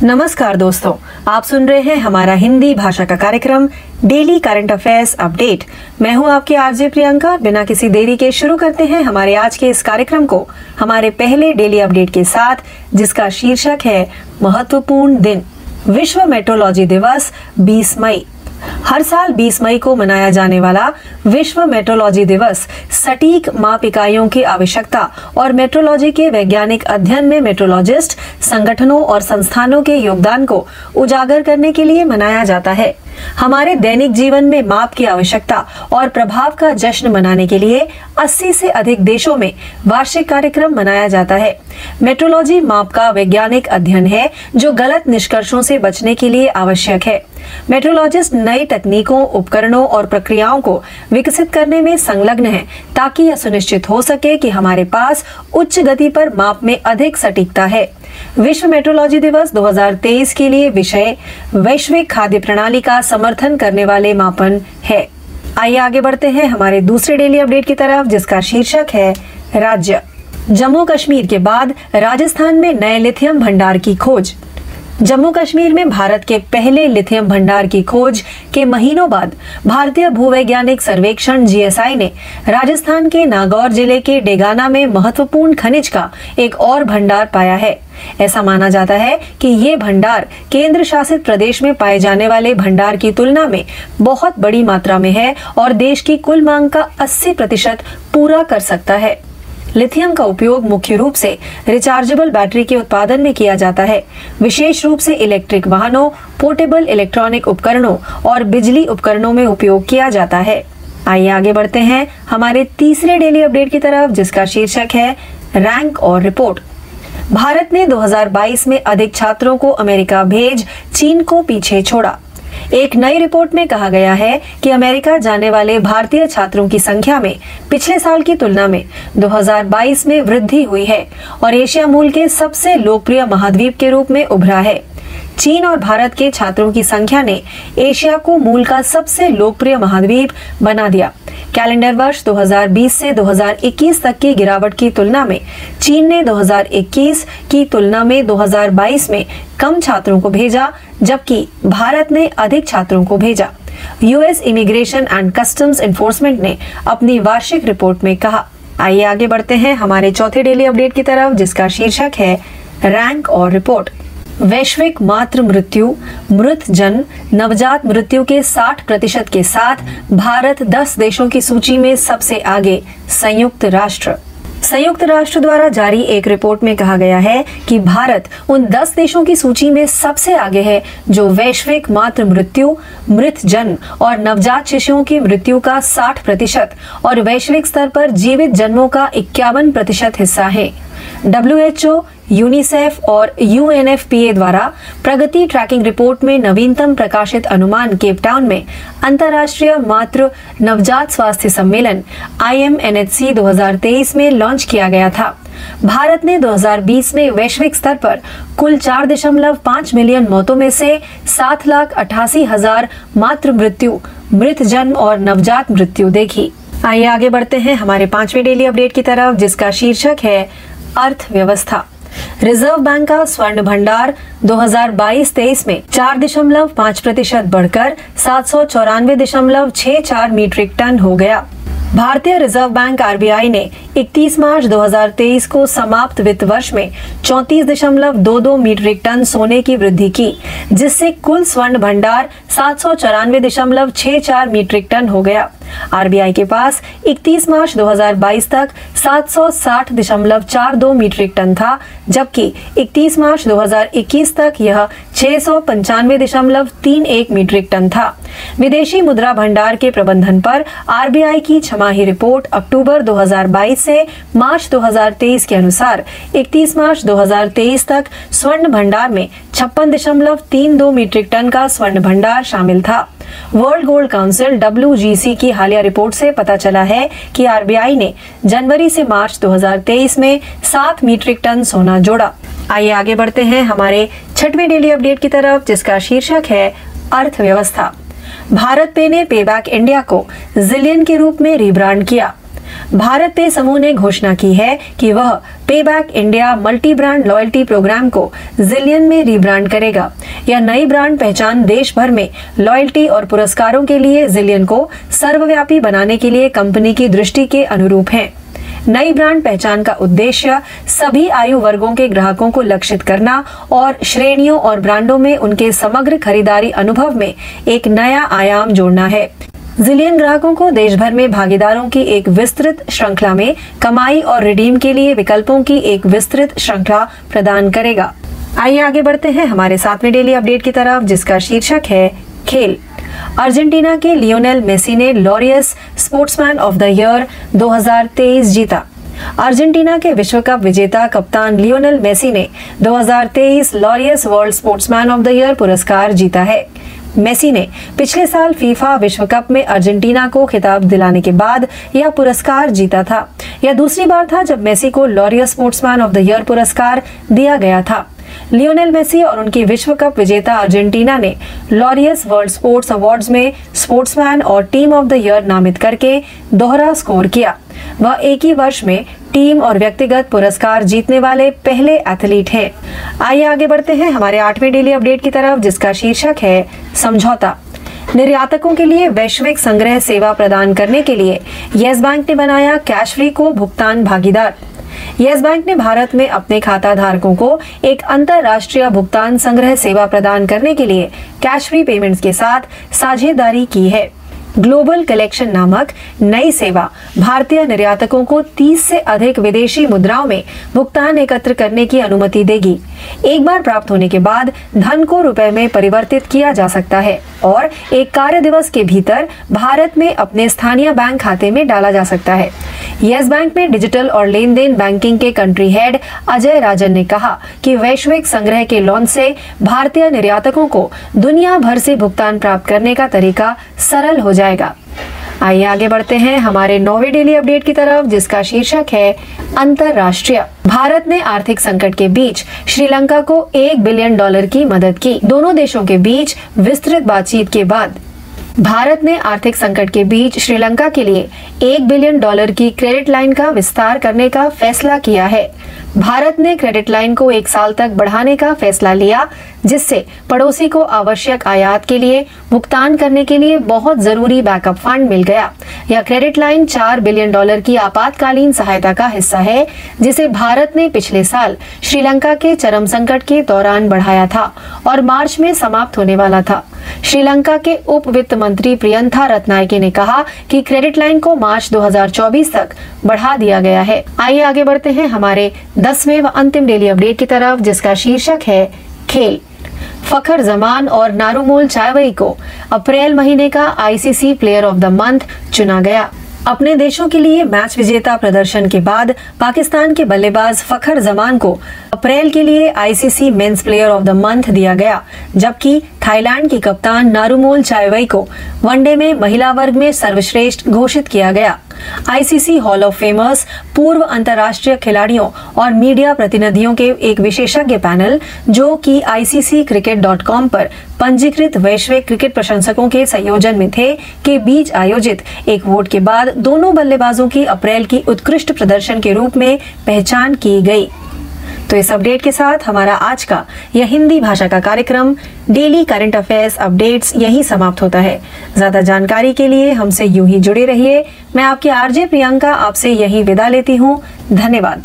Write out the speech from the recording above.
नमस्कार दोस्तों, आप सुन रहे हैं हमारा हिंदी भाषा का कार्यक्रम डेली करंट अफेयर्स अपडेट। मैं हूं आपकी आरजे प्रियंका। बिना किसी देरी के शुरू करते हैं हमारे आज के इस कार्यक्रम को हमारे पहले डेली अपडेट के साथ, जिसका शीर्षक है महत्वपूर्ण दिन। विश्व मेट्रोलॉजी दिवस 20 मई। हर साल 20 मई को मनाया जाने वाला विश्व मेट्रोलॉजी दिवस सटीक माप इकाइयों की आवश्यकता और मेट्रोलॉजी के वैज्ञानिक अध्ययन में मेट्रोलॉजिस्ट संगठनों और संस्थानों के योगदान को उजागर करने के लिए मनाया जाता है। हमारे दैनिक जीवन में माप की आवश्यकता और प्रभाव का जश्न मनाने के लिए 80 से अधिक देशों में वार्षिक कार्यक्रम मनाया जाता है। मेट्रोलॉजी माप का वैज्ञानिक अध्ययन है जो गलत निष्कर्षों से बचने के लिए आवश्यक है। मेट्रोलॉजिस्ट नई तकनीकों, उपकरणों और प्रक्रियाओं को विकसित करने में संलग्न हैं ताकि यह सुनिश्चित हो सके कि हमारे पास उच्च गति पर माप में अधिक सटीकता है। विश्व मेट्रोलॉजी दिवस 2023 के लिए विषय वैश्विक खाद्य प्रणाली का समर्थन करने वाले मापन है। आइए आगे बढ़ते हैं हमारे दूसरे डेली अपडेट की तरफ, जिसका शीर्षक है राज्य। जम्मू कश्मीर के बाद राजस्थान में नए लिथियम भंडार की खोज। जम्मू कश्मीर में भारत के पहले लिथियम भंडार की खोज के महीनों बाद भारतीय भूवैज्ञानिक सर्वेक्षण जीएसआई ने राजस्थान के नागौर जिले के डेगाना में महत्वपूर्ण खनिज का एक और भंडार पाया है। ऐसा माना जाता है कि ये भंडार केंद्र शासित प्रदेश में पाए जाने वाले भंडार की तुलना में बहुत बड़ी मात्रा में है और देश की कुल मांग का 80% पूरा कर सकता है। लिथियम का उपयोग मुख्य रूप से रिचार्जेबल बैटरी के उत्पादन में किया जाता है, विशेष रूप से इलेक्ट्रिक वाहनों, पोर्टेबल इलेक्ट्रॉनिक उपकरणों और बिजली उपकरणों में उपयोग किया जाता है। आइए आगे बढ़ते हैं हमारे तीसरे डेली अपडेट की तरफ, जिसका शीर्षक है रैंक और रिपोर्ट। भारत ने 2022 में अधिक छात्रों को अमेरिका भेज चीन को पीछे छोड़ा। एक नई रिपोर्ट में कहा गया है कि अमेरिका जाने वाले भारतीय छात्रों की संख्या में पिछले साल की तुलना में 2022 में वृद्धि हुई है और एशिया मूल के सबसे लोकप्रिय महाद्वीप के रूप में उभरा है। चीन और भारत के छात्रों की संख्या ने एशिया को मूल का सबसे लोकप्रिय महाद्वीप बना दिया। कैलेंडर वर्ष 2020 से 2021 तक की गिरावट की तुलना में चीन ने 2021 की तुलना में 2022 में कम छात्रों को भेजा, जबकि भारत ने अधिक छात्रों को भेजा। US immigration and customs enforcement ने अपनी वार्षिक रिपोर्ट में कहा। आइए आगे बढ़ते हैं हमारे चौथे डेली अपडेट की तरफ, जिसका शीर्षक है रैंक और रिपोर्ट। वैश्विक मातृ मृत्यु, मृत जन्म, नवजात मृत्यु के 60% के साथ भारत 10 देशों की सूची में सबसे आगे। संयुक्त राष्ट्र द्वारा जारी एक रिपोर्ट में कहा गया है कि भारत उन 10 देशों की सूची में सबसे आगे है जो वैश्विक मातृ मृत्यु, मृत जन्म और नवजात शिशुओं की मृत्यु का 60% और वैश्विक स्तर पर जीवित जन्मों का 51% हिस्सा है। WHO, यूनिसेफ और UNFPA द्वारा प्रगति ट्रैकिंग रिपोर्ट में नवीनतम प्रकाशित अनुमान केप टाउन में अंतर्राष्ट्रीय मातृ नवजात स्वास्थ्य सम्मेलन IMNHC 2023 में लॉन्च किया गया था। भारत ने 2020 में वैश्विक स्तर पर कुल 4.5 मिलियन मौतों में से 7,88,000 मातृ मृत्यु, मृत जन्म और नवजात मृत्यु देखी। आइए आगे बढ़ते हैं हमारे 5वें डेली अपडेट की तरफ, जिसका शीर्षक है अर्थव्यवस्था। रिजर्व बैंक का स्वर्ण भंडार 2022-23 में 4.5% बढ़कर 794.64 मीट्रिक टन हो गया। भारतीय रिजर्व बैंक RBI ने 31 मार्च 2023 को समाप्त वित्त वर्ष में 34.22 मीट्रिक टन सोने की वृद्धि की, जिससे कुल स्वर्ण भंडार 794.64 मीट्रिक टन हो गया। RBI के पास 31 मार्च 2022 तक 760.42 मीट्रिक टन था, जबकि 31 मार्च 2021 तक यह 695.31 मीट्रिक टन था। विदेशी मुद्रा भंडार के प्रबंधन पर RBI की छमाही रिपोर्ट अक्टूबर 2022 से मार्च 2023 के अनुसार 31 मार्च 2023 तक स्वर्ण भंडार में 56.32 मीट्रिक टन का स्वर्ण भंडार शामिल था। वर्ल्ड गोल्ड काउंसिल WGC की हालिया रिपोर्ट से पता चला है कि RBI ने जनवरी से मार्च 2023 में 7 मीट्रिक टन सोना जोड़ा। आइए आगे बढ़ते हैं हमारे 6वें डेली अपडेट की तरफ, जिसका शीर्षक है अर्थव्यवस्था। भारत पे ने पेबैक इंडिया को जिलियन के रूप में रिब्रांड किया। भारत पे समूह ने घोषणा की है कि वह Pay Back India multi brand loyalty program को जिलियन में रीब्रांड करेगा। यह नई ब्रांड पहचान देश भर में लॉयल्टी और पुरस्कारों के लिए जिलियन को सर्वव्यापी बनाने के लिए कंपनी की दृष्टि के अनुरूप है। नई ब्रांड पहचान का उद्देश्य सभी आयु वर्गों के ग्राहकों को लक्षित करना और श्रेणियों और ब्रांडों में उनके समग्र खरीदारी अनुभव में एक नया आयाम जोड़ना है। जिलियन ग्राहकों को देश भर में भागीदारों की एक विस्तृत श्रृंखला में कमाई और रिडीम के लिए विकल्पों की एक विस्तृत श्रृंखला प्रदान करेगा। आइए आगे बढ़ते हैं हमारे 7वें डेली अपडेट की तरफ, जिसका शीर्षक है खेल। अर्जेंटीना के लियोनेल मेसी ने Laureus sportsman of the year 2023 जीता। अर्जेंटीना के विश्व कप विजेता कप्तान लियोनेल मेसी ने 2023 Laureus world sportsman of the year पुरस्कार जीता है। मेसी ने पिछले साल फीफा विश्व कप में अर्जेंटीना को खिताब दिलाने के बाद यह पुरस्कार जीता था। यह दूसरी बार था जब मेसी को Laureus sportsman of the year पुरस्कार दिया गया था। लियोनेल मेसी और उनकी विश्व कप विजेता अर्जेंटीना ने लॉरियस वर्ल्ड स्पोर्ट्स अवार्ड्स में स्पोर्ट्समैन और टीम ऑफ द ईयर नामित करके दोहरा स्कोर किया। वह एक ही वर्ष में टीम और व्यक्तिगत पुरस्कार जीतने वाले पहले एथलीट हैं। आइए आगे बढ़ते हैं हमारे 8वें डेली अपडेट की तरफ, जिसका शीर्षक है समझौता। निर्यातकों के लिए वैश्विक संग्रह सेवा प्रदान करने के लिए येस बैंक ने बनाया कैश फ्री को भुगतान भागीदार। येस बैंक ने भारत में अपने खाता धारकों को एक अंतरराष्ट्रीय भुगतान संग्रह सेवा प्रदान करने के लिए कैश फ्री पेमेंट्स के साथ साझेदारी की है। ग्लोबल कलेक्शन नामक नई सेवा भारतीय निर्यातकों को 30 से अधिक विदेशी मुद्राओं में भुगतान एकत्र करने की अनुमति देगी। एक बार प्राप्त होने के बाद धन को रुपए में परिवर्तित किया जा सकता है और एक कार्य दिवस के भीतर भारत में अपने स्थानीय बैंक खाते में डाला जा सकता है। येस बैंक में डिजिटल और लेन देन बैंकिंग के कंट्री हेड अजय राजन ने कहा कि वैश्विक संग्रह के लॉन्च से भारतीय निर्यातकों को दुनिया भर से भुगतान प्राप्त करने का तरीका सरल हो जाएगा। आइए आगे बढ़ते हैं हमारे 9वें डेली अपडेट की तरफ, जिसका शीर्षक है अंतरराष्ट्रीय। भारत ने आर्थिक संकट के बीच श्रीलंका को $1 बिलियन की मदद की। दोनों देशों के बीच विस्तृत बातचीत के बाद भारत ने आर्थिक संकट के बीच श्रीलंका के लिए $1 बिलियन की क्रेडिट लाइन का विस्तार करने का फैसला किया है। भारत ने क्रेडिट लाइन को 1 साल तक बढ़ाने का फैसला लिया, जिससे पड़ोसी को आवश्यक आयात के लिए भुगतान करने के लिए बहुत जरूरी बैकअप फंड मिल गया। यह क्रेडिट लाइन $4 बिलियन की आपातकालीन सहायता का हिस्सा है, जिसे भारत ने पिछले साल श्रीलंका के चरम संकट के दौरान बढ़ाया था और मार्च में समाप्त होने वाला था। श्रीलंका के उप वित्त मंत्री प्रियंथा रत्नायके ने कहा कि क्रेडिट लाइन को मार्च 2024 तक बढ़ा दिया गया है। आइए आगे बढ़ते हैं हमारे 10वें व अंतिम डेली अपडेट की तरफ, जिसका शीर्षक है खेल। फखर जमान और नारुमोल चायवई को अप्रैल महीने का ICC player of the month चुना गया। अपने देशों के लिए मैच विजेता प्रदर्शन के बाद पाकिस्तान के बल्लेबाज फखर जमान को अप्रैल के लिए ICC men's player of the month दिया गया, जबकि थाईलैंड की कप्तान नारुमोल चायवई को वनडे में महिला वर्ग में सर्वश्रेष्ठ घोषित किया गया। आईसीसी हॉल ऑफ फेमर्स पूर्व अंतर्राष्ट्रीय खिलाड़ियों और मीडिया प्रतिनिधियों के एक विशेषज्ञ पैनल, जो कि ICCcricket.com पर पंजीकृत वैश्विक क्रिकेट प्रशंसकों के संयोजन में थे, के बीच आयोजित एक वोट के बाद दोनों बल्लेबाजों की अप्रैल की उत्कृष्ट प्रदर्शन के रूप में पहचान की गई। तो इस अपडेट के साथ हमारा आज का यह हिंदी भाषा का कार्यक्रम डेली करंट अफेयर्स अपडेट्स यही समाप्त होता है। ज्यादा जानकारी के लिए हमसे यूं ही जुड़े रहिए। मैं आपकी आरजे प्रियंका आपसे यही विदा लेती हूं। धन्यवाद।